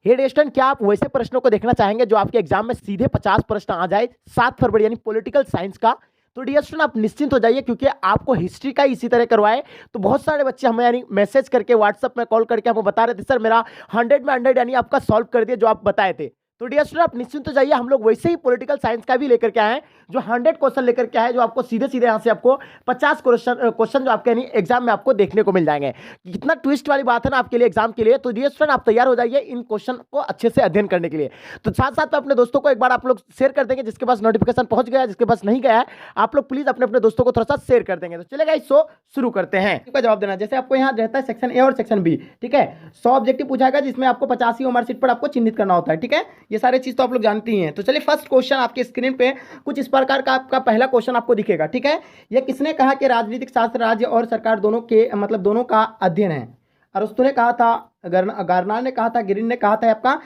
Head student, क्या आप वैसे प्रश्नों को देखना चाहेंगे जो आपके एग्जाम में सीधे 50 प्रश्न आ जाए 7 फरवरी यानी पॉलिटिकल साइंस का? तो डियर स्टूडेंट आप निश्चिंत हो जाइए, क्योंकि आपको हिस्ट्री का इसी तरह करवाए। तो बहुत सारे बच्चे हमें यानी मैसेज करके व्हाट्सएप में कॉल करके हमें बता रहे थे सर मेरा 100 में 100 यानी आपका सॉल्व कर दिया जो आप बताए थे। तो डियर स्टूडेंट आप निश्चिंत हो जाइए, हम लोग वैसे ही पॉलिटिकल साइंस का भी लेकर के आए हैं जो 100 क्वेश्चन लेकर के आए, जो आपको सीधे सीधे यहाँ से आपको 50 क्वेश्चन जो आपके यानी एग्जाम में आपको देखने को मिल जाएंगे। कितना ट्विस्ट वाली बात है ना आपके लिए एग्जाम के लिए। तो डियर स्टूडेंट आप तैयार हो जाइए इन क्वेश्चन को अच्छे से अध्ययन करने के लिए। तो साथ साथ में अपने दोस्तों को एक बार आप लोग शेयर कर देंगे, जिसके पास नोटिफिकेशन पहुंच गया, जिसके पास नहीं गया है आप लोग प्लीज अपने अपने दोस्तों को थोड़ा सा शेयर कर देंगे। तो चलेगा इस शो शुरू करते हैं। इसका जवाब देना, जैसे आपको यहाँ रहता है सेक्शन ए और सेक्शन बी, ठीक है। 100 ऑब्जेक्टिव पूछाएगा जिसमें आपको 85 मार्कशीट पर आपको चिन्हित करना होता है, ठीक है। ये सारे चीज तो आप लोग जानती हैं। तो चलिए फर्स्ट क्वेश्चन आपके स्क्रीन पे कुछ इस प्रकार का आपका पहला क्वेश्चन आपको दिखेगा, ठीक है। यह किसने कहा कि राजनीतिक शास्त्र राज्य और सरकार दोनों के मतलब दोनों का अध्ययन है? अरस्तु ने कहा था, गार्नार ने कहा था, गिरिन ने कहा था, आपका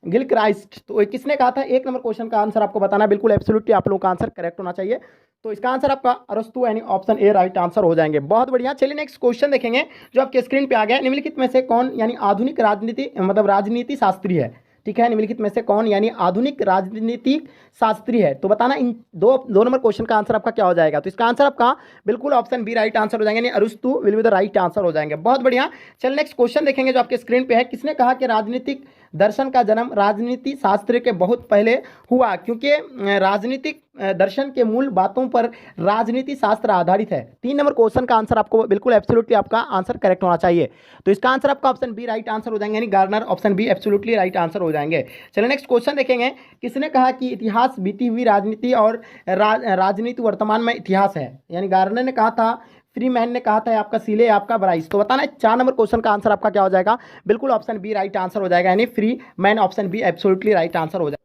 गिल क्राइस्ट। तो ये किसने कहा था? एक नंबर क्वेश्चन का आंसर आपको बताना, बिल्कुल एब्सोल्युटली आप लोगों का आंसर करेक्ट होना चाहिए। तो इसका आंसर आपका अरस्तु यानी ऑप्शन ए राइट आंसर हो जाएंगे। बहुत बढ़िया। चलिए नेक्स्ट क्वेश्चन देखेंगे जो आपके स्क्रीन पे आ गया। निम्नलिखित में से कौन यानी आधुनिक राजनीति मतलब राजनीति शास्त्री है? ठीक है, निम्नलिखित में से कौन यानी आधुनिक राजनीतिक शास्त्री है? तो बताना इन दो नंबर क्वेश्चन का आंसर आपका क्या हो जाएगा। तो इसका आंसर आपका बिल्कुल ऑप्शन बी राइट आंसर हो जाएंगे, यानी अरस्तु will be the right answer हो जाएंगे। बहुत बढ़िया। चल नेक्स्ट क्वेश्चन देखेंगे जो आपके स्क्रीन पे है। किसने कहा कि राजनीतिक दर्शन का जन्म राजनीति शास्त्र के बहुत पहले हुआ? क्योंकि राजनीतिक दर्शन के मूल बातों पर राजनीति शास्त्र आधारित है। 3 नंबर क्वेश्चन का आंसर आपको बिल्कुल एब्सोल्युटली आपका आंसर करेक्ट होना चाहिए। तो इसका आंसर आपका ऑप्शन बी राइट आंसर हो जाएंगे, यानी Garner option be absolutely right answer हो जाएंगे। चलिए नेक्स्ट क्वेश्चन देखेंगे। किसने कहा कि इतिहास बीती हुई राजनीति और राजनीति वर्तमान में इतिहास है? यानी गार्नर ने कहा था, फ्री मैन ने कहा था, आपका सीले, आपका ब्राइस। तो बताना 4 नंबर क्वेश्चन का आंसर आपका क्या हो जाएगा। बिल्कुल ऑप्शन बी राइट आंसर हो जाएगा, यानी free man option be absolutely right answer हो जाएगा।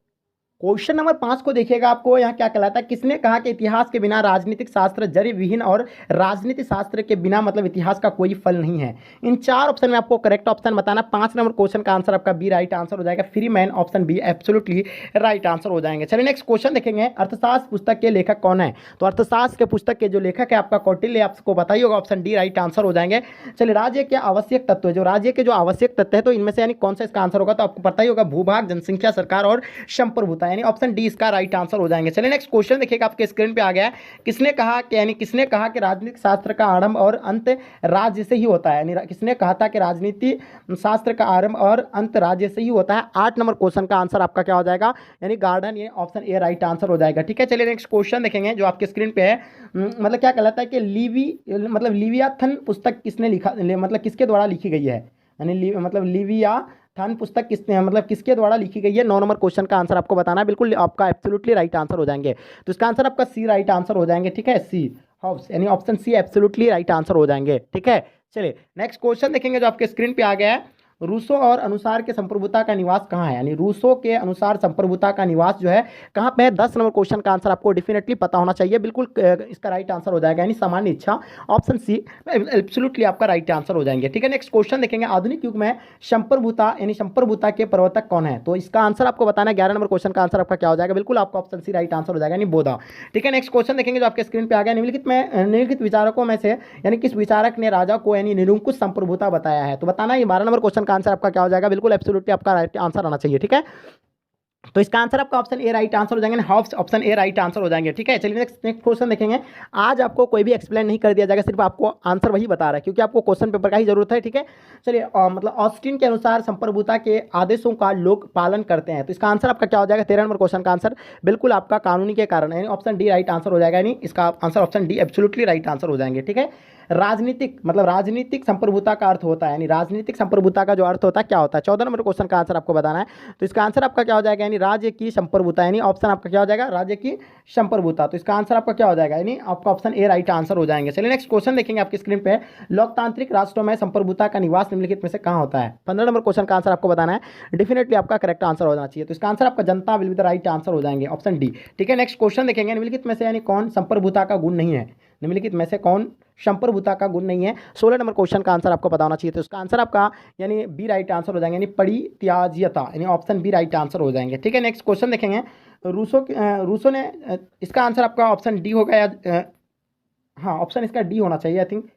क्वेश्चन नंबर 5 को देखिएगा, आपको यहाँ क्या कहलाता है। किसने कहा कि इतिहास के बिना राजनीतिक शास्त्र जड़ विहीन और राजनीति शास्त्र के बिना मतलब इतिहास का कोई फल नहीं है? इन 4 ऑप्शन में आपको करेक्ट ऑप्शन बताना। 5 नंबर क्वेश्चन का आंसर आपका बी राइट आंसर हो जाएगा, free man option be absolutely right answer हो जाएंगे। चलिए नेक्स्ट क्वेश्चन देखेंगे। अर्थशास्त्र पुस्तक के लेखक कौन है? तो अर्थशास्त्र के पुस्तक के जो लेखक है आपका कौटिल्य, आपको बताइए होगा, ऑप्शन डी राइट आंसर हो जाएंगे। चलिए राज्य के आवश्यक तत्व है, जो राज्य के जो आवश्यक तत्व है तो इनमें से यानी कौन सा इसका आंसर होगा? तो आपको पता ही होगा, भूभाग, जनसंख्या, सरकार और संप्रभुता, यानी ऑप्शन डी इसका राइट आंसर हो जाएंगे। चलिए नेक्स्ट क्वेश्चन देखिएगा, आपके स्क्रीन पे आ गया है। किसने कहा कि यानी किसने कहा कि राजनीतिक शास्त्र का आरंभ और अंत राज्य से ही होता है? यानी किसने कहा था कि राजनीति शास्त्र का आरंभ और अंत राज्य से ही होता है? 8 नंबर क्वेश्चन का आंसर आपका क्या हो जाएगा, यानी गार्डन, ये ऑप्शन ए राइट आंसर हो जाएगा। ठीक है, चलिए नेक्स्ट क्वेश्चन देखेंगे जो आपके स्क्रीन पे है। मतलब क्या कहलाता है कि लिवियाथन पुस्तक किसने लिखा, मतलब किसके द्वारा लिखी गई है? यानी मतलब लिवियाथन पुस्तक किसने मतलब किसके द्वारा लिखी गई है? 9 नंबर क्वेश्चन का आंसर आपको बताना है, बिल्कुल आपका एब्सोल्युटली राइट आंसर हो जाएंगे। तो इसका आंसर आपका सी राइट आंसर हो जाएंगे। ठीक है, सी हॉब्स, यानी option C absolutely right answer हो जाएंगे। ठीक है, चलिए नेक्स्ट क्वेश्चन देखेंगे जो आपके स्क्रीन पे आ गया है। रूसो और अनुसार के संप्रभुता का निवास कहाँ है? यानी रूसो के अनुसार संप्रभुता का निवास जो है कहाँ पे है? 10 नंबर क्वेश्चन का आंसर आपको डेफिनेटली पता होना चाहिए, बिल्कुल इसका राइट आंसर हो जाएगा, यानी सामान्य इच्छा, ऑप्शन सी एब्सोल्युटली आपका राइट आंसर हो जाएंगे। ठीक है, नेक्स्ट क्वेश्चन देखेंगे। आधुनिक युग में संप्रभुता यानी संप्रभुता के प्रवर्तक कौन है? तो इसका आंसर आपको बताना है। 11 नंबर क्वेश्चन का आंसर आपका क्या हो जाएगा? बिल्कुल आपका ऑप्शन सी राइट आंसर हो जाएगा, यानी बोधा। ठीक है, नेक्स्ट क्वेश्चन देखेंगे जो आपके स्क्रीन पे आ गया। निम्नलिखित विचारकों में से यानी किस विचारक ने राजा को यानी निरंकुश संप्रभुता बताया है? तो बताना, ये 12 नंबर क्वेश्चन का आंसर आपका क्या हो जाएगा? बिल्कुल एब्सोल्युटली आपका राइट आंसर आना चाहिए। ठीक है, तो इसका आंसर आपका ऑप्शन ए राइट आंसर हो जाएंगे, Hobbs option A right answer हो जाएंगे। ठीक है, चलिए नेक्स्ट क्वेश्चन देखेंगे। आज आपको कोई भी एक्सप्लेन नहीं कर दिया जाएगा, सिर्फ आपको आंसर वही बता रहा है, क्योंकि आपको क्वेश्चन पेपर का ही जरूरत है। ठीक है, चलिए मतलब ऑस्टिन के अनुसार संप्रभुता के आदेशों का लोग पालन करते हैं। तो इसका आंसर आपका क्या हो जाएगा? 13 नंबर क्वेश्चन का आंसर बिल्कुल आपका कानूनी के कारण है, ऑप्शन डी राइट आंसर हो जाएगा, यानी इसका answer option D absolutely right answer हो जाएंगे। ठीक है, राजनीतिक संप्रभुता का अर्थ होता है, यानी राजनीतिक संप्रभुता का जो अर्थ होता है क्या होता है? 14 नंबर क्वेश्चन का आंसर आपको बताना है। तो इसका आंसर आपका क्या हो जाएगा? यानी राज्य की संप्रभुता, यानी ऑप्शन आपका क्या हो जाएगा? राज्य की संप्रभुता। तो इसका आंसर आपका क्या हो जाएगा? यानी आपका ऑप्शन ए राइट आंसर हो जाएंगे। चलिए नेक्स्ट क्वेश्चन देखेंगे आपकी स्क्रीन पे। लोकतांत्रिक राष्ट्रों में संप्रभुता का निवास निम्नलिखित में से कहाँ होता है? 15 नंबर क्वेश्चन का आंसर आपको बताना है, डेफिनेटली आपका करेक्ट आंसर होना चाहिए। तो इसका आंसर आपका जनता will be the right answer हो जाएंगे, ऑप्शन डी। ठीक है, नेक्स्ट क्वेश्चन देखेंगे। निम्नलिखित में से यानी कौन संप्रभुता का गुण नहीं है? निम्नलिखित में से कौन संप्रभुता का गुण नहीं है? 16 नंबर क्वेश्चन का आंसर आपको पता होना चाहिए। तो इसका आंसर आपका यानी बी राइट आंसर हो जाएंगे, यानी परित्याज्यता, यानी ऑप्शन बी राइट आंसर हो जाएंगे। ठीक है, नेक्स्ट क्वेश्चन देखेंगे। रूसो ने इसका आंसर आपका ऑप्शन डी होगा या हाँ, ऑप्शन इसका डी होना चाहिए, आई थिंक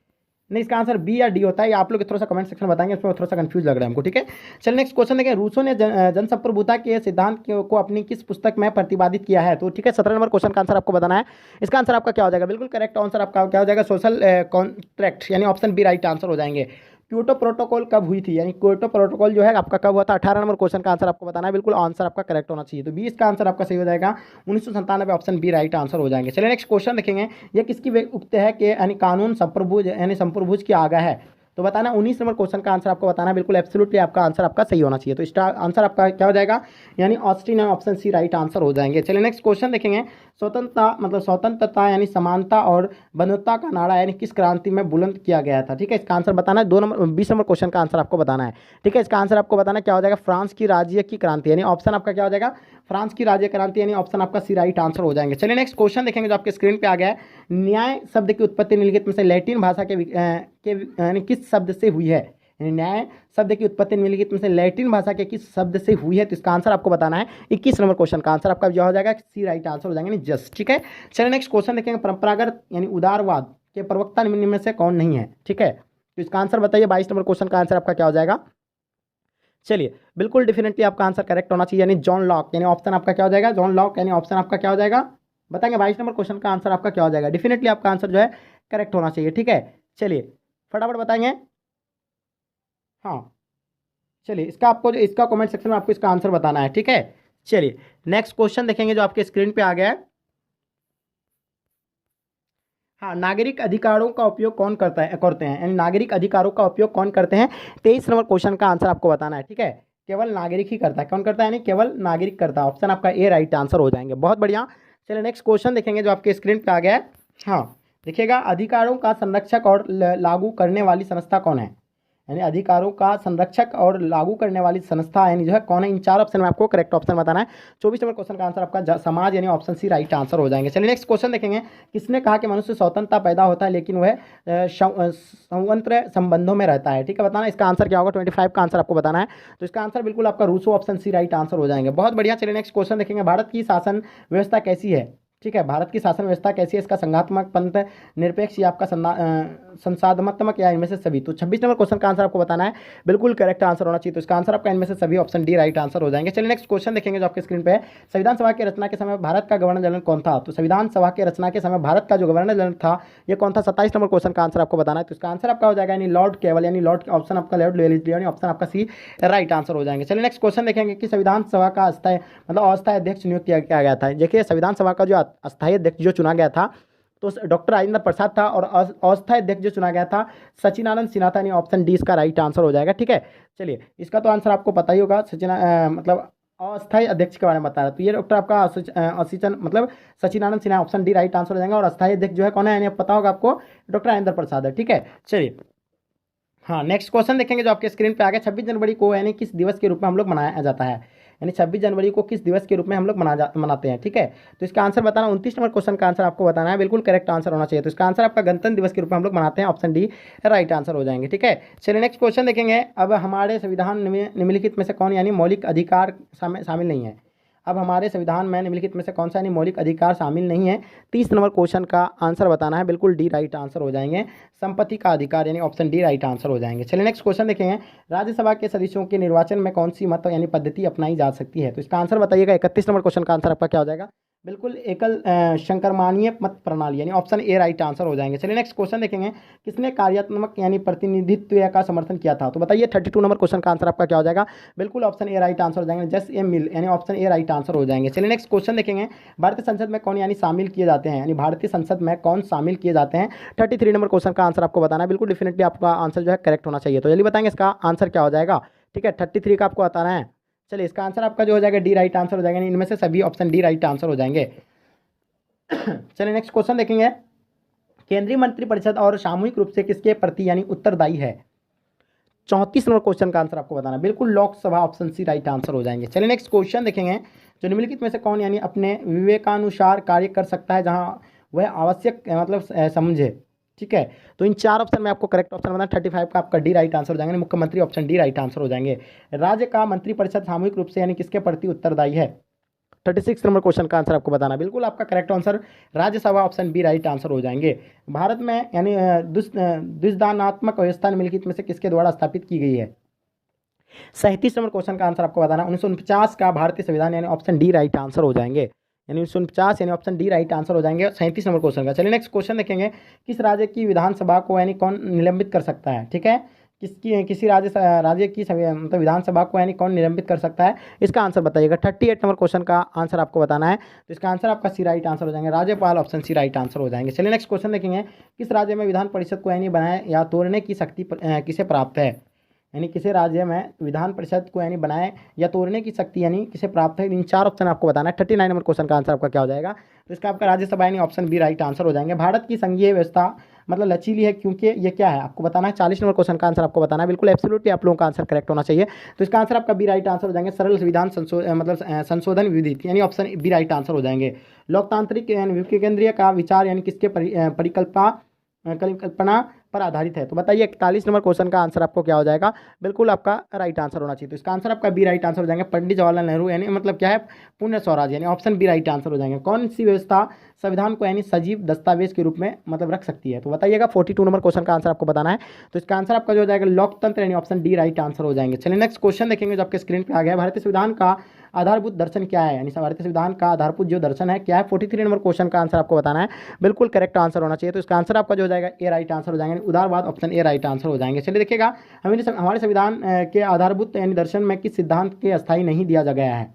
नहीं, इसका आंसर बी या डी होता है, ये आप लोग थोड़ा सा कमेंट सेक्शन में बताएंगे, इसमें थोड़ा सा कंफ्यूज लग रहा है हमको, ठीक है। चलिए नेक्स्ट क्वेश्चन देखें, रूसो ने जनसंप्रभुता के सिद्धांत को अपनी किस पुस्तक में प्रतिपादित किया है? तो ठीक है, 17 नंबर क्वेश्चन का आंसर आपको बताना है। इसका आंसर आपका क्या हो जाएगा? बिल्कुल करेक्ट आंसर आपका क्या हो जाएगा? सोशल कॉन्ट्रैक्ट, यानी ऑप्शन बी राइट आंसर हो जाएंगे। क्योटो प्रोटोकॉल कब हुई थी? यानी क्योटो प्रोटोकॉल जो है आपका कब हुआ था? 18 नंबर क्वेश्चन का आंसर आपको बताना है, बिल्कुल आंसर आपका करेक्ट होना चाहिए। तो 20 का आंसर आपका सही हो जाएगा, 1997, ऑप्शन बी राइट आंसर हो जाएंगे। चलिए नेक्स्ट क्वेश्चन देखेंगे, ये किसकी उक्त है कि यानी कानून संप्रभुज यानी संप्रभुज की आज्ञा है? तो बताना 19 नंबर क्वेश्चन का आंसर आपको बताना है, बिल्कुल एब्सोल्युटली आपका आंसर आपका सही होना चाहिए। तो इसका आंसर आपका क्या हो जाएगा? यानी Austin, option C right answer हो जाएंगे। चलिए नेक्स्ट क्वेश्चन देखेंगे, स्वतंत्रता यानी समानता और बंधुता का नारा यानी किस क्रांति में बुलंद किया गया था? ठीक है, इसका आंसर बताना है। 20 नंबर क्वेश्चन का आंसर आपको बताना है, ठीक है। इसका आंसर आपको बताना क्या हो जाएगा? फ्रांस की राज्य की क्रांति, यानी ऑप्शन आपका क्या हो जाएगा? फ्रांस की राज्य क्रांति, यानी ऑप्शन आपका सी राइट आंसर हो जाएंगे। चलिए नेक्स्ट क्वेश्चन देखेंगे जो आपके स्क्रीन पे आ गया है, न्याय शब्द की उत्पत्ति निम्नलिखित में से लैटिन भाषा के यानी किस शब्द से हुई है? न्याय शब्द की उत्पत्ति निम्नलिखित में से लैटिन भाषा के किस शब्द से हुई है? तो इसका आंसर आपको बताना है। 21 नंबर क्वेश्चन का आंसर आपका जो हो जाएगा सी राइट आंसर हो जाएंगे, जस्ट, ठीक है। चलिए नेक्स्ट क्वेश्चन देखेंगे, परंपरागत यानी उदारवाद के प्रवक्ता निम्न में से कौन नहीं है? ठीक है, तो इसका आंसर बताइए। 22 नंबर क्वेश्चन का आंसर आपका क्या हो जाएगा? चलिए, बिल्कुल डेफिनेटली आपका आंसर करेक्ट होना चाहिए, यानी जॉन लॉक, यानी ऑप्शन आपका क्या हो जाएगा? जॉन लॉक, यानी ऑप्शन आपका क्या हो जाएगा? बताएंगे 22 नंबर क्वेश्चन का आंसर आपका क्या हो जाएगा? डेफिनेटली आपका आंसर जो है करेक्ट होना चाहिए, ठीक है। चलिए फटाफट बताएंगे। हाँ, चलिए इसका कमेंट सेक्शन में आपको इसका आंसर बताना है, ठीक है। चलिए नेक्स्ट क्वेश्चन देखेंगे जो आपके स्क्रीन पे आ गया है। हाँ, नागरिक अधिकारों का उपयोग कौन करते हैं, यानी नागरिक अधिकारों का उपयोग कौन करते हैं? 23 नंबर क्वेश्चन का आंसर आपको बताना है, ठीक है। केवल नागरिक ही करता है, कौन करता है? यानी केवल नागरिक करता है, ऑप्शन आपका ए राइट आंसर हो जाएंगे, बहुत बढ़िया। चलिए नेक्स्ट क्वेश्चन देखेंगे जो आपके स्क्रीन पे आ गया है। हाँ, देखिएगा, अधिकारों का संरक्षक और लागू करने वाली संस्था कौन है? यानी अधिकारों का संरक्षक और लागू करने वाली संस्था यानी जो है कौन है? इन 4 ऑप्शन में आपको करेक्ट ऑप्शन बताना है। 24 नंबर क्वेश्चन का आंसर आपका समाज, यानी ऑप्शन सी राइट आंसर हो जाएंगे। चलिए नेक्स्ट क्वेश्चन देखेंगे, किसने कहा कि मनुष्य स्वतंत्रता पैदा होता है लेकिन वह संवंत्र संबंधों में रहता है? ठीक है, बताना इसका आंसर क्या होगा? 25 का आंसर आपको बताना है। तो इसका आंसर बिल्कुल आपका Rousseau, option C right answer हो जाएंगे, बहुत बढ़िया। चलिए नेक्स्ट क्वेश्चन देखेंगे, भारत की शासन व्यवस्था कैसी है? ठीक है, भारत की शासन व्यवस्था कैसी है? इसका संघात्मक, पंथ निरपेक्ष या आपका संसाधनात्मक या इनमें से सभी? तो 26 नंबर क्वेश्चन का आंसर आपको बताना है, बिल्कुल करेक्ट आंसर होना चाहिए। तो इसका आंसर आपका इनमें से सभी, ऑप्शन डी राइट आंसर हो जाएंगे। चलिए नेक्स्ट क्वेश्चन देखेंगे जो आपके स्क्रीन पे है, संविधान सभा की रचना के समय भारत का गवर्नर जनरल कौन था? तो संविधान सभा की रचना के समय भारत का जो गवर्नर जनरल था ये कौन था? 27 नंबर क्वेश्चन का आंसर आपको बताना है। तो इसका आंसर आपका हो जाएगा यानी लॉर्ड केवल, यानी लॉर्ड, ऑप्शन आपका लॉर्ड वेलेस्ली, यानी ऑप्शन आपका सी राइट आंसर हो जाएंगे। चलिए नेक्स्ट क्वेश्चन देखेंगे कि संविधान सभा का अस्थायी अस्थायी अध्यक्ष नियुक्त किया गया था। देखिए, संविधान सभा का जो अस्थायी अध्यक्ष जो चुना गया था तो डॉक्टर राजेंद्र प्रसाद था, और अस्थायी अध्यक्ष जो चुना गया था सचिनानंद सिन्हा था, यानी ऑप्शन डी इसका राइट आंसर हो जाएगा, ठीक है। चलिए, इसका तो आंसर आपको पता ही होगा, मतलब अस्थायी अध्यक्ष के बारे में बता रहा है, तो ये डॉक्टर आपका Sachinanand Sinha, option D right answer हो जाएगा। और अस्थायी अध्यक्ष जो है कौन है, यानी पता होगा आपको, डॉक्टर राजेंद्र प्रसाद है, ठीक है। चलिए, हाँ, नेक्स्ट क्वेश्चन देखेंगे जो आपके स्क्रीन पे आ गया, 26 जनवरी को यानी किस दिवस के रूप में हम लोग मनाया जाता है? यानी 26 जनवरी को किस दिवस के रूप में हम लोग मनाते हैं, ठीक है। तो इसका आंसर बताना, 29 नंबर क्वेश्चन का आंसर आपको बताना है, बिल्कुल करेक्ट आंसर होना चाहिए। तो इसका आंसर आपका गणतंत्र दिवस के रूप में हम लोग मनाते हैं, ऑप्शन डी राइट आंसर हो जाएंगे, ठीक है। चलिए नेक्स्ट क्वेश्चन देखेंगे, अब हमारे संविधान निम्नलिखित में से कौन यानी मौलिक अधिकार शामिल नहीं है? अब हमारे संविधान में निम्नलिखित में से कौन सा यानी मौलिक अधिकार शामिल नहीं है? 30 नंबर क्वेश्चन का आंसर बताना है, बिल्कुल डी राइट आंसर हो जाएंगे, संपत्ति का अधिकार, यानी ऑप्शन डी राइट आंसर हो जाएंगे। चलिए नेक्स्ट क्वेश्चन देखेंगे, राज्यसभा के सदस्यों के निर्वाचन में कौन सी मत यानी पद्धति अपनाई जा सकती है? तो इसका आंसर बताइएगा। 31 नंबर क्वेश्चन का आंसर आपका क्या हो जाएगा? बिल्कुल एकल संक्रमणीय मत प्रणाली, यानी ऑप्शन ए राइट आंसर हो जाएंगे। चलिए नेक्स्ट क्वेश्चन देखेंगे, किसने कार्यात्मक यानी प्रतिनिधित्व का समर्थन किया था? तो बताइए 32 नंबर क्वेश्चन का आंसर आपका क्या हो जाएगा? बिल्कुल ऑप्शन ए राइट आंसर हो जाएंगे, जस्ट ए मिल, यानी ऑप्शन ए राइट आंसर हो जाएंगे। चलिए नेक्स्ट क्वेश्चन देखेंगे, भारतीय संसद में कौन यानी शामिल किए जाते हैं? यानी भारतीय संसद में कौन शामिल किए जाते हैं? 33 नंबर क्वेश्चन का आंसर आपको बताना है, बिल्कुल डेफिनेटली आपका आंसर जो है करेक्ट होना चाहिए। तो जल्दी बताएंगे इसका आंसर क्या हो जाएगा, ठीक है। 33 का आपको बताना है। चलिए, इसका आंसर आपका जो हो जाएगा डी राइट आंसर हो जाएगा, इनमें से सभी ऑप्शन डी राइट आंसर हो जाएंगे। चलिए नेक्स्ट क्वेश्चन देखेंगे, केंद्रीय मंत्रिपरिषद और सामूहिक रूप से किसके प्रति यानी उत्तरदायी है? 34 नंबर क्वेश्चन का आंसर आपको बताना है, बिल्कुल Lok Sabha, option C right answer हो जाएंगे। चलिए नेक्स्ट क्वेश्चन देखेंगे, जो निम्नलिखित में से कौन यानी अपने विवेकानुसार कार्य कर सकता है जहां वह आवश्यक मतलब समझे? ठीक है, तो इन 4 ऑप्शन में आपको करेक्ट ऑप्शन बताना, 35 का आपका डी राइट आंसर हो जाएंगे, मुख्यमंत्री ऑप्शन डी राइट आंसर हो जाएंगे। राज्य का मंत्रिपरिषद सामूहिक रूप से यानी किसके प्रति उत्तरदायी है? 36 नंबर क्वेश्चन का आंसर आपको बताना है। बिल्कुल आपका correct answer Rajya Sabha, option B right answer हो जाएंगे। भारत में यानी द्विसंदात्मक व्यवस्था निम्नलिखित में से किसके द्वारा स्थापित की गई है? 37 नंबर क्वेश्चन का आंसर आपको बताना है। 1949 का भारतीय संविधान, यानी ऑप्शन डी राइट आंसर हो जाएंगे। यानी 1949 यानी ऑप्शन डी राइट आंसर हो जाएंगे 37 नंबर क्वेश्चन का। चलिए नेक्स्ट क्वेश्चन देखेंगे। किस राज्य की विधानसभा को यानी कौन निलंबित कर सकता है? ठीक है, किसी राज्य की मतलब विधानसभा को यानी कौन निलंबित कर सकता है, इसका आंसर बताइएगा। 38 नंबर क्वेश्चन का आंसर आपको बताना है, तो इसका आंसर आपका सी राइट आंसर हो जाएंगे, राज्यपाल, ऑप्शन सी राइट आंसर हो जाएंगे। चलिए नेक्स्ट क्वेश्चन देखेंगे। किस राज्य में विधान परिषद को यानी बनाए या तोड़ने की शक्ति किसे प्राप्त है? यानी किसी राज्य में विधान परिषद को यानी बनाए या तोड़ने की शक्ति यानी किसे प्राप्त है? इन 4 ऑप्शन आपको बताना है। 39 नंबर क्वेश्चन का आंसर आपका क्या हो जाएगा? तो इसका आपका राज्यसभा यानी ऑप्शन बी राइट आंसर हो जाएंगे। भारत की संघीय व्यवस्था मतलब लचीली है क्योंकि ये क्या है आपको बताना है। 40 नंबर क्वेश्चन का आंसर आपको बताना है। बिल्कुल एब्सोल्युटली आप लोगों का आंसर करेक्ट होना चाहिए। तो इसका आंसर आपका बी राइट आंसर हो जाएंगे। सरल संविधान संशोधन विधि यानी ऑप्शन बी राइट आंसर हो जाएंगे। लोकतांत्रिक यानी केंद्रीय का विचार यानी किसके परिकल्पना पर आधारित है? तो बताइए 41 नंबर क्वेश्चन का आंसर आपको क्या हो जाएगा? बिल्कुल आपका राइट आंसर होना चाहिए। तो इसका आंसर आपका बी राइट आंसर हो जाएंगे। पंडित जवाहरलाल नेहरू यानी मतलब क्या है? पुण्य स्वराज यानी ऑप्शन बी राइट आंसर हो जाएंगे। कौन सी व्यवस्था संविधान को यानी सजीव दस्तावेज के रूप में मतलब रख सकती है? तो बताइएगा 42 नंबर क्वेश्चन का आंसर आपको बताना है। तो इसका आंसर आपका जो हो जाएगा लोकतंत्र यानी ऑप्शन डी राइट आंसर हो जाएंगे। चलिए नेक्स्ट क्वेश्चन देखेंगे जो आपके स्क्रीन पर आ गया। भारतीय संविधान का आधारभूत दर्शन क्या है? यानी भारतीय संविधान का आधारभूत जो दर्शन है क्या है? 43 नंबर क्वेश्चन का आंसर आपको बताना है। बिल्कुल करेक्ट आंसर होना चाहिए। तो इसका आंसर आपका जो हो जाएगा ए राइट आंसर हो जाएंगे। उदारवाद, ऑप्शन ए राइट आंसर हो जाएंगे। चलिए देखिएगा हमारे संविधान के आधारभूत यानी दर्शन में किस सिद्धांत के अस्थायी नहीं दिया गया है,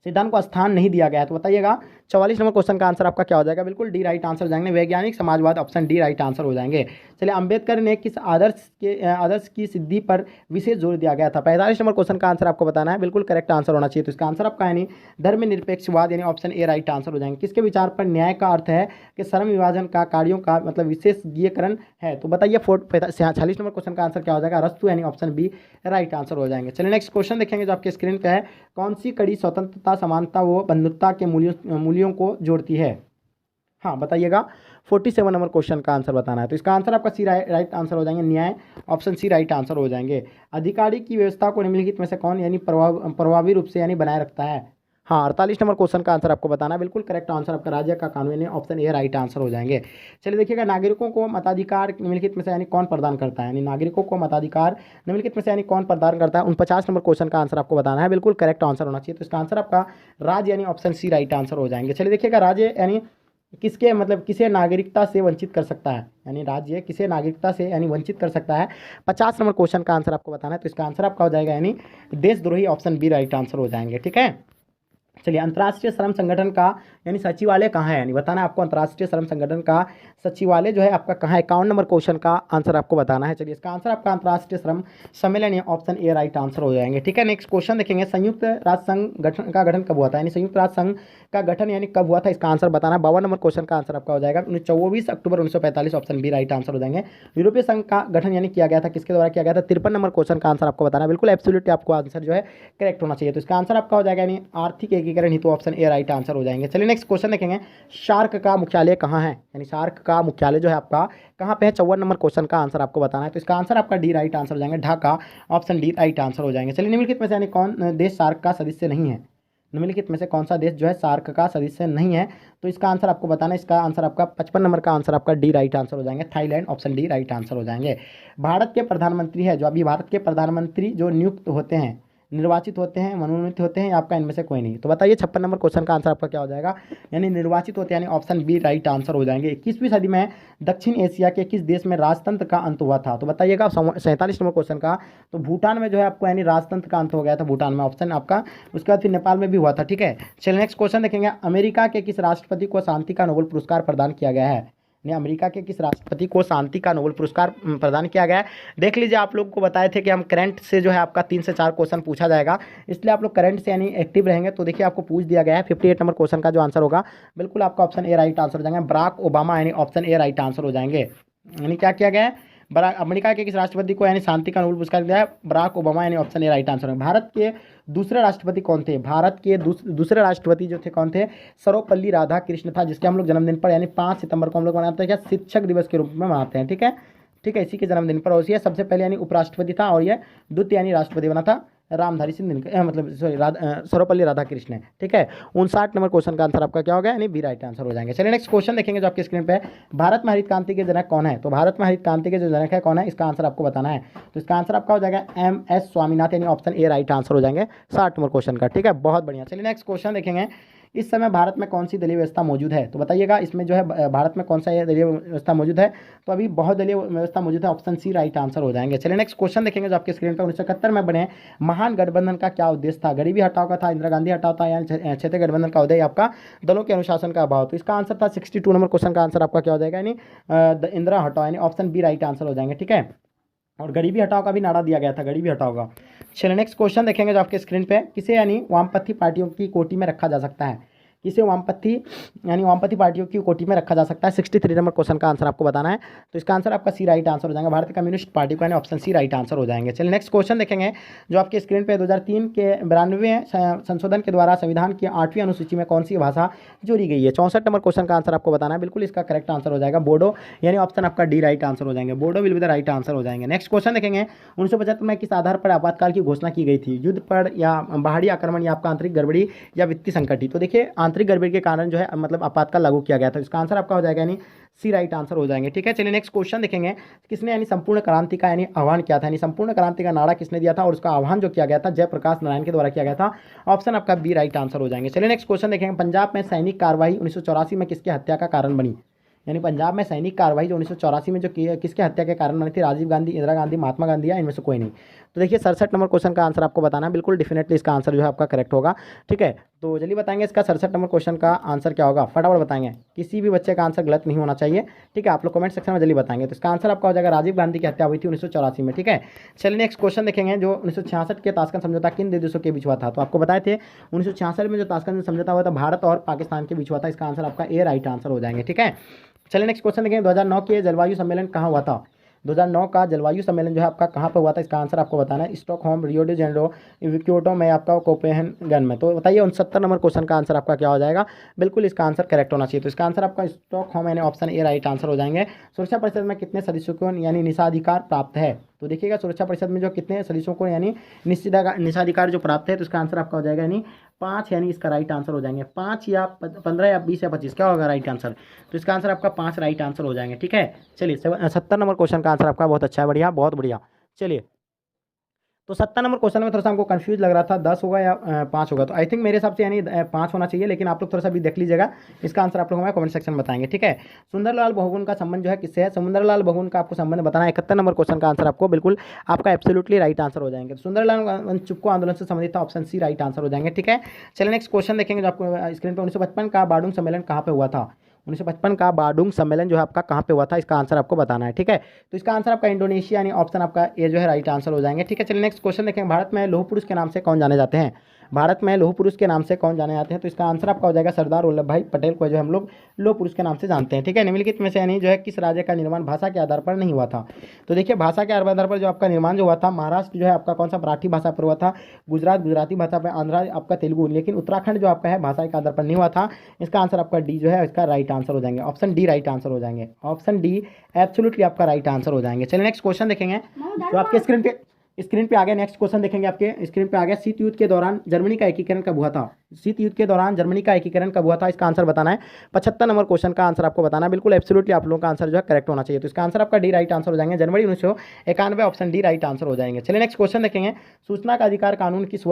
सिद्धांत को स्थान नहीं दिया गया है? तो बताइएगा 44 नंबर क्वेश्चन का आंसर आपका क्या हो जाएगा? बिल्कुल डी राइट आंसर हो जाएंगे। वैज्ञानिक समाजवाद, ऑप्शन डी राइट आंसर हो जाएंगे। चलिए अंबेडकर ने किस आदर्श की सिद्धि पर विशेष जोर दिया गया था? 45 नंबर क्वेश्चन का आंसर आपको बताना है। बिल्कुल करेक्ट आंसर होना चाहिए। तो इसका आंसर आपका यानी धर्मनिरपेक्षवाद यानी ऑप्शन ए राइट आंसर हो जाएंगे। किसके विचार पर न्याय का अर्थ है कि श्रम विभाजन का कार्यों का मतलब विशेषज्ञीकरण है? तो बताइए 46 नंबर क्वेश्चन का आंसर क्या हो जाएगा? अरस्तू यानी ऑप्शन बी राइट आंसर हो जाएंगे। चलिए नेक्स्ट क्वेश्चन देखेंगे जो आपके स्क्रीन पे है। कौन सी कड़ी स्वतंत्रता, समानता व बंधुत्व के मूल्यों को जोड़ती है? हाँ बताइएगा 47 नंबर क्वेश्चन का आंसर बताना है। तो इसका आंसर आपका सी राइट आंसर हो जाएंगे, न्याय, ऑप्शन सी राइट आंसर हो जाएंगे। अधिकारी की व्यवस्था को निम्नलिखित में से कौन यानी प्रभावी रूप से यानी बनाए रखता है? हाँ 48 नंबर क्वेश्चन का आंसर आपको बताना है। बिल्कुल करेक्ट आंसर आपका राज्य का कानून यानी ऑप्शन ए राइट आंसर हो जाएंगे। चलिए देखिएगा नागरिकों को मताधिकार निम्नलिखित में से यानी कौन प्रदान करता है? यानी नागरिकों को मताधिकार निम्नलिखित में से यानी कौन प्रदान करता है? 49 नंबर क्वेश्चन का आंसर आपको बताना है। बिल्कुल करेक्ट आंसर होना चाहिए। तो इसका आंसर आपका राज्य यानी ऑप्शन सी राइट आंसर हो जाएंगे। चलिए देखिएगा राज्य यानी किसके मतलब किसे नागरिकता से वंचित कर सकता है? यानी राज्य किसे नागरिकता से यानी वंचित कर सकता है? 50 नंबर क्वेश्चन का आंसर आपको बताना है। तो इसका आंसर आपका हो जाएगा यानी देशद्रोही, ऑप्शन बी राइट आंसर हो जाएंगे। ठीक है, चलिए अंतर्राष्ट्रीय श्रम संगठन का यानी सचिवालय कहाँ है? यानी बताना है आपको अंतर्राष्ट्रीय श्रम संगठन का सचिवालय जो है आपका कहाँ है? 51 नंबर क्वेश्चन का आंसर आपको बताना है। चलिए इसका आंसर आपका अंतर्राष्ट्रीय श्रम सम्मेलन या ऑप्शन ए राइट आंसर हो जाएंगे। ठीक है, नेक्स्ट क्वेश्चन देखेंगे। संयुक्त राष्ट्र संघ का गठन कब हुआ था? यानी संयुक्त राष्ट्र संघ का गठन यानी कब हुआ था? इसका आंसर बताना है। 52 नंबर क्वेश्चन का आंसर आपका हो जाएगा 24 अक्टूबर 1945, ऑप्शन बी राइट आंसर हो जाएंगे। यूरोपीय संघ का गठन यानी किया गया था किसके द्वारा किया गया था? 53 नंबर क्वेश्चन का आंसर आपको बताना है। बिल्कुल एब्सोल्युटली आपको आंसर जो है करेक्ट होना चाहिए। तो इसका आंसर आपका हो जाएगा यानी आर्थिक एकीकरण हेतु, ऑप्शन ए राइट आंसर हो जाएंगे। चलिए नेक्स्ट क्वेश्चन देखेंगे। सार्क का मुख्यालय कहाँ है? यानी सार्क का मुख्यालय जो है आपका कहाँ पे है? 54 नंबर क्वेश्चन का आंसर आपको बताना है। तो इसका आंसर आपका डी राइट आंसर हो जाएंगे, Dhaka, option D right answer हो जाएंगे। चलिए निम्नलिखित में से यानी कौन देश सार्क का सदस्य नहीं है? निम्नलिखित में से कौन सा देश जो है सार्क का सदस्य नहीं है? तो इसका आंसर आपको बताना है। इसका आंसर आपका 55 नंबर का आंसर आपका डी राइट आंसर हो जाएंगे, Thailand, option D right answer हो जाएंगे। भारत के प्रधानमंत्री है जो अभी भारत के प्रधानमंत्री जो नियुक्त होते हैं, निर्वाचित होते हैं, मनोनीत होते हैं या आपका इनमें से कोई नहीं? तो बताइए 56 नंबर क्वेश्चन का आंसर आपका क्या हो जाएगा? यानी निर्वाचित होते हैं यानी ऑप्शन बी राइट आंसर हो जाएंगे। 21वीं सदी में दक्षिण एशिया के किस देश में राजतंत्र का अंत हुआ था? तो बताइएगा 47 नंबर क्वेश्चन का। तो भूटान में जो है आपको यानी राजतंत्र का अंत हो गया था, भूटान में, ऑप्शन आपका। उसके बाद फिर नेपाल में भी हुआ था। ठीक है, चलिए नेक्स्ट क्वेश्चन देखेंगे। अमेरिका के किस राष्ट्रपति को शांति का नोबेल पुरस्कार प्रदान किया गया है? अमेरिका के किस राष्ट्रपति को शांति का नोबेल पुरस्कार प्रदान किया गया है? देख लीजिए, आप लोग को बताए थे कि हम करंट से जो है आपका 3 से 4 क्वेश्चन पूछा जाएगा, इसलिए आप लोग करंट से यानी एक्टिव रहेंगे। तो देखिए आपको पूछ दिया गया है 58 नंबर क्वेश्चन का जो आंसर होगा बिल्कुल आपका ऑप्शन ए राइट आंसर हो जाएंगे, बराक ओबामा, यानी ऑप्शन ए राइट आंसर हो जाएंगे। यानी क्या किया गया है? अमेरिका के किस राष्ट्रपति को यानी शांति का नोबेल पुरस्कार दिया है? बराक ओबामा, यानी ऑप्शन ए राइट आंसर है। भारत के दूसरे राष्ट्रपति कौन थे? भारत के दूसरे राष्ट्रपति जो थे कौन थे? सर्वपल्ली राधाकृष्ण था, जिसके हम लोग जन्मदिन पर यानी 5 सितंबर को हम लोग मनाते हैं क्या? शिक्षक दिवस के रूप में मनाते हैं। ठीक है, इसी के जन्मदिन पर। और ये सबसे पहले यानी उपराष्ट्रपति था और ये द्वितीय यानी राष्ट्रपति बना था रामधारी सिंह मतलब सॉरी सर्वपल्ली राधाकृष्ण है। ठीक है, 59 नंबर क्वेश्चन का आंसर आपका क्या होगा, यानी बी राइट आंसर हो जाएंगे। चलिए नेक्स्ट क्वेश्चन देखेंगे जो आपके स्क्रीन पे है, भारत में हरित क्रांति के जनक कौन है? तो भारत में हरित क्रांति के जो जनक है कौन है, इसका आंसर आपको बताना है। तो इसका आंसर आपका हो जाएगा MS स्वामीनाथन, यानी ऑप्शन ए राइट आंसर हो जाएंगे 60 नंबर क्वेश्चन का। ठीक है, बहुत बढ़िया। चलिए नेक्स्ट क्वेश्चन देखेंगे, इस समय भारत में कौन सी दलीय व्यवस्था मौजूद है? तो बताइएगा इसमें जो है भारत में कौन सा ये दलीय व्यवस्था मौजूद है? तो अभी बहुदलीय व्यवस्था मौजूद है, ऑप्शन सी राइट आंसर हो जाएंगे। चलिए नेक्स्ट क्वेश्चन देखेंगे जो आपके स्क्रीन पर 1971 में बने महान गठबंधन का क्या उद्देश्य था? गरीबी हटाओ का था, इंदिरा गांधी हटाओ था, या क्षेत्रीय गठबंधन का उदय आपका दलों के अनुशासन का अभाव? तो इसका आंसर था 62 नंबर क्वेश्चन का आंसर आपका क्या हो जाएगा, यानी इंदिरा हटाओ, यानी ऑप्शन बी राइट आंसर हो जाएंगे। ठीक है, और गरीबी हटाओ का भी नारा दिया गया था, गरीबी हटाओ का। चलिए नेक्स्ट क्वेश्चन देखेंगे जो आपके स्क्रीन पे, किसे यानी वामपंथी पार्टियों की कोटि में रखा जा सकता है? किसे वामपंथी यानी वामपंथी पार्टियों की कोटि में रखा जा सकता है? 63 नंबर क्वेश्चन का आंसर आपको बताना है। तो इसका आंसर आपका सी राइट आंसर हो जाएगा, भारतीय कम्युनिस्ट पार्टी को, यानी ऑप्शन सी राइट आंसर हो जाएंगे। चलिए नेक्स्ट क्वेश्चन देखेंगे जो आपके स्क्रीन पे, 2003 के 92वें संशोधन के द्वारा संविधान की 8वीं अनुसूची में कौन सी भाषा जोड़ी गई है? 64 नंबर क्वेश्चन का आंसर आपको बताना है, बिल्कुल इसका करेक्ट आंसर हो जाएगा बोडो, यानी ऑप्शन आपका डी राइट आंसर हो जाएंगे, Bodo will be the right answer हो जाएंगे। नेक्स्ट क्वेश्चन देखेंगे, 1975 में किस आधार पर आपातकाल की घोषणा की गई थी? युद्ध पर, या बाहरी आक्रमण, या आपका आंतरिक गड़बड़ी, या वित्तीय संकट ही? तो देखिए आंतरिक गड़बड़ी के कारण जो है मतलब आपातकाल लागू किया गया था। इसका आंसर आपका हो जाएगा यानी सी राइट आंसर हो जाएंगे। ठीक है, चलिए नेक्स्ट क्वेश्चन देखेंगे, किसने यानी संपूर्ण क्रांति का यानी आह्वान किया था? यानी संपूर्ण क्रांति का नारा किसने दिया था और उसका आह्वान जो किया गया था जयप्रकाश नारायण के द्वारा किया गया था, ऑप्शन आपका बी राइट आंसर हो जाएंगे। चलिए नेक्स्ट क्वेश्चन देखेंगे, पंजाब में सैनिक कार्रवाई 1984 में किसकी हत्या का कारण बनी? यानी पंजाब में सैनिक कार्रवाई जो 1984 में जो किसके हत्या के कारण बनी थी? राजीव गांधी, इंदिरा गांधी, महात्मा गांधी, या इनमें से कोई नहीं? तो देखिए 67 नंबर क्वेश्चन का आंसर आपको बताना है, बिल्कुल डेफिनेटली इसका आंसर जो है आपका करेक्ट होगा। ठीक है, तो जल्दी बताएंगे इसका 67 नंबर क्वेश्चन का आंसर क्या होगा, फटाफट बताएंगे, किसी भी बच्चे का आंसर गलत नहीं होना चाहिए। ठीक है, आप लोग कमेंट सेक्शन में जल्दी बताएंगे। तो इसका आंसर आपका हो जाएगा राजीव गांधी की हत्या हुई थी 1984 में। ठीक है, चलिए नेक्स्ट क्वेश्चन देखेंगे, जो 1966 के ताशकंद समझौता किन दो देशों के बीच हुआ था? तो आपको बताए थे 1966 में जो ताशकंद समझौता हुआ था भारत और पाकिस्तान के बीच हुआ था। इसका आंसर आपका ए राइट आंसर हो जाएंगे। ठीक है, चलिए नेक्स्ट क्वेश्चन देखेंगे, 2009 के जलवायु सम्मेलन कहाँ हुआ था? 2009 का जलवायु सम्मेलन जो है आपका कहाँ पर हुआ था? इसका आंसर आपको बताना है, Stockholm, Rio de Janeiro, Kyoto में, आपका कोपेनहेगन में। तो बताइए 69 नंबर क्वेश्चन का आंसर आपका क्या हो जाएगा? बिल्कुल इसका आंसर करेक्ट होना चाहिए। तो इसका आंसर आपका स्टॉकहोम, यानी ऑप्शन ए राइट आंसर हो जाएंगे। सुरक्षा परिषद में कितने सदस्यों को यानी निषाधिकार प्राप्त है? तो देखिएगा सुरक्षा परिषद में जो कितने सदस्यों को यानी निषाधिकार जो प्राप्त है, तो इसका आंसर आपका हो जाएगा यानी 5, यानी इसका राइट आंसर हो जाएंगे 5 या 15 या 20 या 25, क्या होगा राइट आंसर? तो इसका आंसर आपका 5 राइट आंसर हो जाएंगे। ठीक है, चलिए 70 नंबर क्वेश्चन का आंसर आपका बहुत अच्छा है, बढ़िया, बहुत बढ़िया। चलिए, तो 70 नंबर क्वेश्चन में थोड़ा सा हमको कंफ्यूज लग रहा था 10 होगा या 5 होगा, तो आई थिंक मेरे हिसाब से यानी 5 होना चाहिए, लेकिन आप लोग थोड़ा सा भी देख लीजिएगा। इसका आंसर आप लोग हमें कमेंट सेक्शन में बताएंगे। ठीक है, सुंदरलाल बहुगुण का संबंध जो है किससे है? सुंदरलाल बहुगुण का आपको संबंध बताना है। 71 नंबर क्वेश्चन का आंसर आपको बिल्कुल आपका एब्सोल्युटली राइट आंसर हो जाएंगे। सुंदरलाल चुप्को आंदोलन से संबंधित था, ऑप्शन सी राइट आंसर हो जाएंगे। ठीक है, चलिए नेक्स्ट क्वेश्चन देखेंगे जो आपको स्क्रीन पर, 1955 का बाडुंग सम्मेलन कहाँ पे हुआ था? 1955 का बाडुंग सम्मेलन जो है आपका कहाँ पे हुआ था? इसका आंसर आपको बताना है। ठीक है, तो इसका आंसर आपका इंडोनेशिया, यानी ऑप्शन आपका ए जो है राइट आंसर हो जाएंगे। ठीक है, चलिए नेक्स्ट क्वेश्चन देखेंगे, भारत में लौह पुरुष के नाम से कौन जाने जाते हैं? भारत में लौह पुरुष के नाम से कौन जाने जाते हैं? तो इसका आंसर आपका हो जाएगा सरदार वल्लभ भाई पटेल को जो हम लोग लौह पुरुष के नाम से जानते हैं। ठीक है, निम्नलिखित में से यानी जो है किस राज्य का निर्माण भाषा के आधार पर नहीं हुआ था? तो देखिए भाषा के आधार पर जो आपका निर्माण जो हुआ था, महाराष्ट्र जो है आपका कौन सा मराठी भाषा पर हुआ था, गुजरात गुजराती भाषा पर, आंध्र आपका तेलुगु, लेकिन उत्तराखंड जो आपका है भाषा के आधार पर नहीं हुआ था। इसका आंसर आपका डी जो है इसका राइट आंसर हो जाएंगे, ऑप्शन डी राइट आंसर हो जाएंगे, ऑप्शन डी एब्सोल्युटली आपका राइट आंसर हो जाएंगे। चलिए नेक्स्ट क्वेश्चन देखेंगे जो आपके स्क्रीन पे आ गया। नेक्स्ट क्वेश्चन देखेंगे, आपके स्क्रीन पे आ गया, शीत युद्ध के दौरान जर्मनी का एकीकरण कब हुआ था? शीत युद्ध के दौरान जर्मनी का एकीकरण कब हुआ था? इसका आंसर बताना है। 75 नंबर क्वेश्चन का आंसर आपको बताना है, बिल्कुल एब्सोल्युटली आप लोगों का आंसर जो है करेक्ट होना चाहिए। तो इसका आंसर आपका डी राइट आंसर हो जाएंगे, जनवरी 1991, ऑप्शन डी राइट आंसर हो जाएंगे। चलिए नेक्स्ट क्वेश्चन देखेंगे, सूचना का अधिकार कानून किस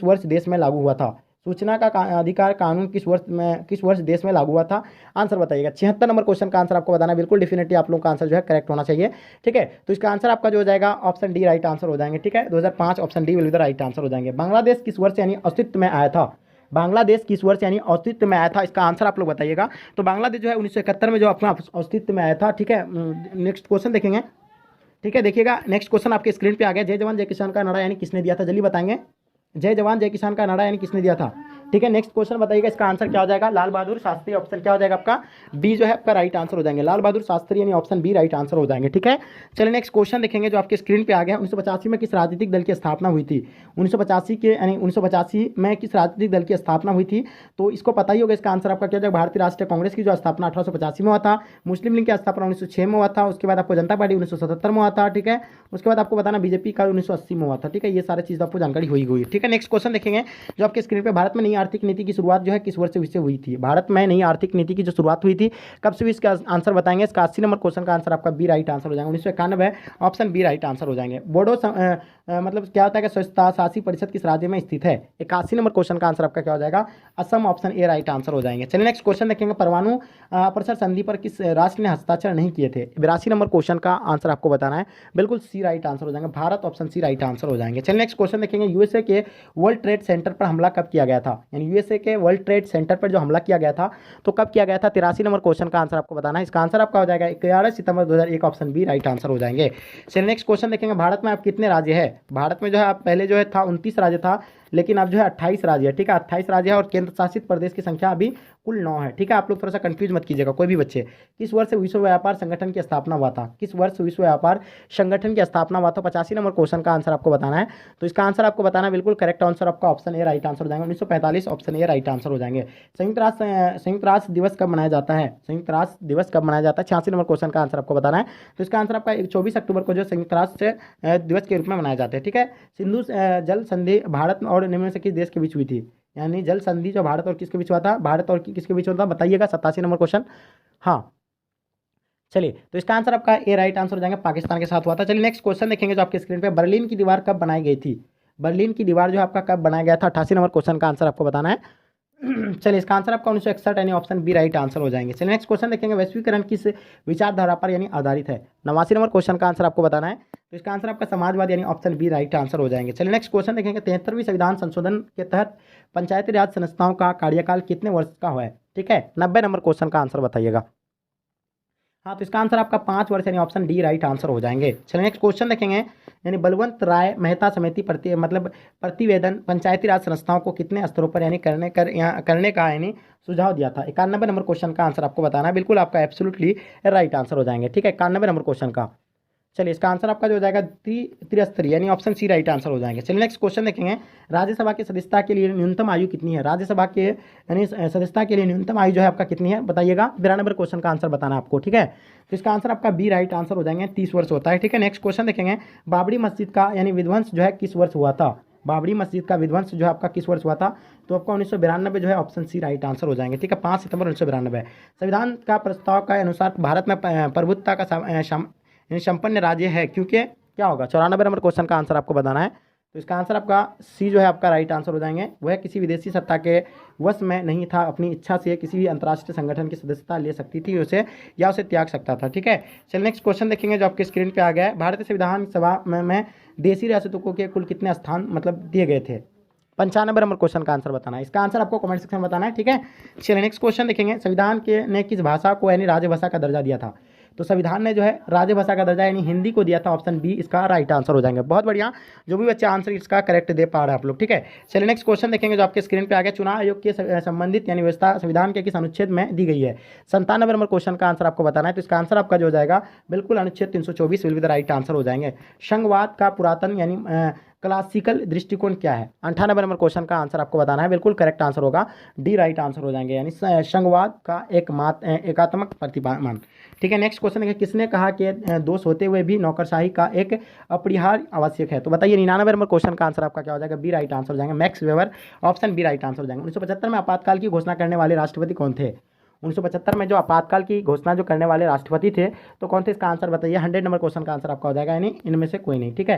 वर्ष देश में लागू हुआ था? सूचना का अधिकार कानून किस वर्ष देश में लागू हुआ था? आंसर बताइएगा। 76 नंबर क्वेश्चन का आंसर आपको बताना है, बिल्कुल डेफिनेटली आप लोगों का आंसर जो है करेक्ट होना चाहिए। ठीक है, तो इसका आंसर आपका जो हो जाएगा ऑप्शन डी राइट आंसर हो जाएंगे। ठीक है, 2005 option D will be the right answer हो जाएंगे। बांग्लादेश किस वर्ष यानी अस्तित्व में आया था? बांग्लादेश किस वर्ष यानी अस्तित्व में आया था? इसका आंसर आप लोग बताइएगा। तो बांग्लादेश जो है 1971 में जो अपना अस्तित्व में आया था। ठीक है, नेक्स्ट क्वेश्चन देखेंगे। ठीक है, देखिएगा नेक्स्ट क्वेश्चन आपके स्क्रीन पे आ गया, जय जवान जय किसान का नारा यानी किसने दिया था? जल्दी बताएंगे, जय जवान जय किसान का नारा यानी किसने दिया था? ठीक है, नेक्स्ट क्वेश्चन बताइएगा, इसका आंसर क्या हो जाएगा? लाल बहादुर शास्त्री, ऑप्शन क्या हो जाएगा आपका? बी जो है आपका राइट आंसर हो जाएंगे, लाल बहादुर शास्त्री यानी ऑप्शन बी राइट आंसर हो जाएंगे। ठीक है, चलिए नेक्स्ट क्वेश्चन देखेंगे जो आपके स्क्रीन पे आ गया। 1985 में किस राजनीतिक दल की स्थापना हुई थी? 1985 में किस राजनीतिक दल की स्थापना हुई थी? तो इसको पता ही होगा, इसका आंसर आपका क्या हो जाएगा? भारतीय राष्ट्रीय कांग्रेस की जो स्थापना 1885 में हुआ था। मुस्लिम लीग की स्थापना 1906 में हुआ था। उसके बाद आपको जनता पार्टी 1977 में हुआ था। ठीक है, उसके बाद आपको बताना बीजेपी का 1980 में हुआ था। ठीक है, ये सारी चीज़ आपको जानकारी हुई। ठीक है, नेक्स्ट क्वेश्चन देखेंगे जो आपके स्क्रीन पे, भारत में नई आर्थिक नीति की शुरुआत जो है किस वर्ष से हुई थी? भारत में नई आर्थिक नीति की जो शुरुआत हुई थी कब से हुई, इसका आंसर बताएंगे। इसका 80 नंबर क्वेश्चन का आंसर आपका बी राइट आंसर हो जाएगा, 1991, ऑप्शन बी राइट आंसर हो जाएंगे। बोडो मतलब क्या होता है कि स्वच्छता शासी परिषद किस राज्य में स्थित है? 81 नंबर क्वेश्चन का आंसर आपका क्या हो जाएगा? Assam, option A right answer हो जाएंगे। चलिए नेक्स्ट क्वेश्चन देखेंगे, परमाणु अप्रसर संधि पर किस राष्ट्र ने हस्ताक्षर नहीं किए थे? 82 नंबर क्वेश्चन का आंसर आपको बताना है, बिल्कुल सी राइट आंसर हो जाएगा, Bharat, option C right answer हो जाएंगे। चलिए नेक्स्ट क्वेश्चन देखेंगे, यूएसए के वर्ल्ड ट्रेड सेंटर पर हमला कब किया गया था? यानी यूएसए के वर्ल्ड ट्रेड सेंटर पर जो हमला किया गया था तो कब किया गया था? 83 नंबर क्वेश्चन का आंसर आपको बताना है, इसका आंसर आपका हो जाएगा 11 सितंबर 2001, ऑप्शन बी राइट आंसर हो जाएंगे। चलिए नेक्स्ट क्वेश्चन देखेंगे, भारत में आप कितने राज्य है? भारत में जो है आप पहले जो है था 29 राज्य था, लेकिन अब जो है 28 राज्य है। ठीक है, 28 राज्य है और केंद्र शासित प्रदेश की संख्या अभी कुल 9 है। ठीक है, आप लोग थोड़ा सा कंफ्यूज मत कीजिएगा कोई भी बच्चे। किस वर्ष विश्व व्यापार संगठन की स्थापना हुआ था? किस वर्ष विश्व व्यापार संगठन की स्थापना हुआ था? 85 नंबर क्वेश्चन का आंसर आपको बताना है, तो इसका आंसर आपको बताना है, बिल्कुल करेक्ट आंसर आपका ऑप्शन ए राइट आंसर हो जाएगा, 1945, ऑप्शन ए राइट आंसर हो जाएंगे। संयुक्त राष्ट्र दिवस कब मनाया जाता है? संयुक्त राष्ट्र दिवस कब मनाया जाता है? 86 नंबर क्वेश्चन का आंसर आपको बताना है, तो इसका आंसर आपका 24 अक्टूबर को जो संयुक्त राष्ट्र दिवस के रूप में मनाया जाता है। ठीक है, सिंधु जल संधि भारत और निम्न से किस देश के बीच हुई थी? यानी जल संधि जो भारत और किसके बीच हुआ था? भारत और किसके बीच हुआ था बताइएगा, 87 नंबर क्वेश्चन। हाँ, चलिए, तो इसका आंसर आपका ए राइट आंसर हो जाएगा, पाकिस्तान के साथ हुआ था। चलिए नेक्स्ट क्वेश्चन देखेंगे जो आपके स्क्रीन पे, बर्लिन की दीवार कब बनाई गई थी? बर्लिन की दीवार जो आपका कब बनाया गया था? 88 नंबर क्वेश्चन का आंसर आपको बताना है। चलिए, इसका आंसर आपका 1961 यानी ऑप्शन बी राइट आंसर हो जाएंगे। चलिए नेक्स्ट क्वेश्चन देखेंगे, वैश्वीकरण किस विचारधारा पर यानी आधारित है? 89 नंबर क्वेश्चन का आंसर आपको बताना है, तो इसका आंसर आपका समाजवाद यानी ऑप्शन बी राइट आंसर हो जाएंगे। चलिए नेक्स्ट क्वेश्चन देखेंगे, 73वीं संविधान संशोधन के तहत पंचायती राज संस्थाओं का कार्यकाल कितने वर्ष का हुआ है? ठीक है, 90 नंबर क्वेश्चन का आंसर बताइएगा। हाँ, तो इसका आंसर आपका 5 वर्ष यानी ऑप्शन डी राइट आंसर हो जाएंगे। चलिए नेक्स्ट क्वेश्चन देखेंगे, यानी बलवंत राय मेहता समिति प्रतिवेदन पंचायती राज संस्थाओं को कितने स्तरों पर यानी करने का यानी सुझाव दिया था? 91 नंबर क्वेश्चन का आंसर आपको बताना है, बिल्कुल आपका एब्सोल्युटली राइट आंसर हो जाएंगे। ठीक है, 91 नंबर क्वेश्चन का। चलिए, इसका आंसर आपका जो हो जाएगा त्रिस्तरीय यानी ऑप्शन सी राइट आंसर हो जाएंगे। चलिए नेक्स्ट क्वेश्चन देखेंगे, राज्यसभा की सदस्यता के लिए न्यूनतम आयु कितनी है? राज्यसभा के यानी सदस्यता के लिए न्यूनतम आयु जो है आपका कितनी है बताइएगा, 92 नंबर क्वेश्चन का आंसर बताना आपको। ठीक है, तो इसका आंसर आपका बी राइट आंसर हो जाएंगे, 30 वर्ष होता है। ठीक है, नेक्स्ट क्वेश्चन देखेंगे, बाबरी मस्जिद का यानी विध्वंस जो है किस वर्ष हुआ था? बाबरी मस्जिद का विध्वंस जो है आपका किस वर्ष हुआ था? तो आपका 1992 जो है ऑप्शन सी राइट आंसर हो जाएंगे। ठीक है, 5 सितंबर 1992। संविधान का प्रस्ताव के अनुसार भारत में प्रभुत्वता का संपन्न राज्य है क्योंकि क्या होगा? 94 नंबर क्वेश्चन का आंसर आपको बताना है, तो इसका आंसर आपका सी जो है आपका राइट आंसर हो जाएंगे। वह किसी विदेशी सत्ता के वश में नहीं था, अपनी इच्छा से किसी भी अंतर्राष्ट्रीय संगठन की सदस्यता ले सकती थी उसे या उसे त्याग सकता था। ठीक है, चलिए नेक्स्ट क्वेश्चन देखेंगे जो आपके स्क्रीन पे आ गया है, भारतीय संविधान सभा में देशी रियासतों के कुल कितने स्थान मतलब दिए गए थे? 95 नंबर क्वेश्चन का आंसर बताना है, इसका आंसर आपको कमेंट सेक्शन में बताना है। ठीक है, चलिए नेक्स्ट क्वेश्चन देखेंगे, संविधान के ने किस भाषा को यानी राजभाषा का दर्जा दिया था? तो संविधान ने जो है राजभाषा का दर्जा यानी हिंदी को दिया था, ऑप्शन बी इसका राइट आंसर हो जाएंगे। बहुत बढ़िया, जो भी बच्चे आंसर इसका करेक्ट दे पा रहे हैं आप लोग। ठीक है, चलिए नेक्स्ट क्वेश्चन देखेंगे जो आपके स्क्रीन पे आ गया, चुनाव आयोग के संबंधित यानी व्यवस्था संविधान के किस अनुच्छेद में दी गई है? 97 नंबर क्वेश्चन का आंसर आपको बताना है, तो इसका आंसर आपका जो हो जाएगा बिल्कुल अनुच्छेद 324 will be the right answer हो जाएंगे। संघवाद का पुरातन यानी क्लासिकल दृष्टिकोण क्या है? 98 नंबर क्वेश्चन का आंसर आपको बताना है, बिल्कुल करेक्ट आंसर होगा, डी राइट आंसर हो जाएंगे, यानी संघवाद का एकात्मक प्रतिमान। ठीक है, नेक्स्ट क्वेश्चन है, किसने कहा कि दोष होते हुए भी नौकरशाही का एक अपरिहार्य आवश्यक है? तो बताइए, 99 नंबर क्वेश्चन का आंसर आपका क्या हो जाएगा? बी राइट आंसर हो जाएंगे, Max Weber, option B right answer हो जाएंगे। 1975 में आपातकाल की घोषणा करने वाले राष्ट्रपति कौन थे? 1975 में जो आपातकाल की घोषणा जो करने वाले राष्ट्रपति थे तो कौन थे? इसका आंसर बताइए। 100 नंबर क्वेश्चन का आंसर आपका हो जाएगा, यानी इनमें से कोई नहीं। ठीक है।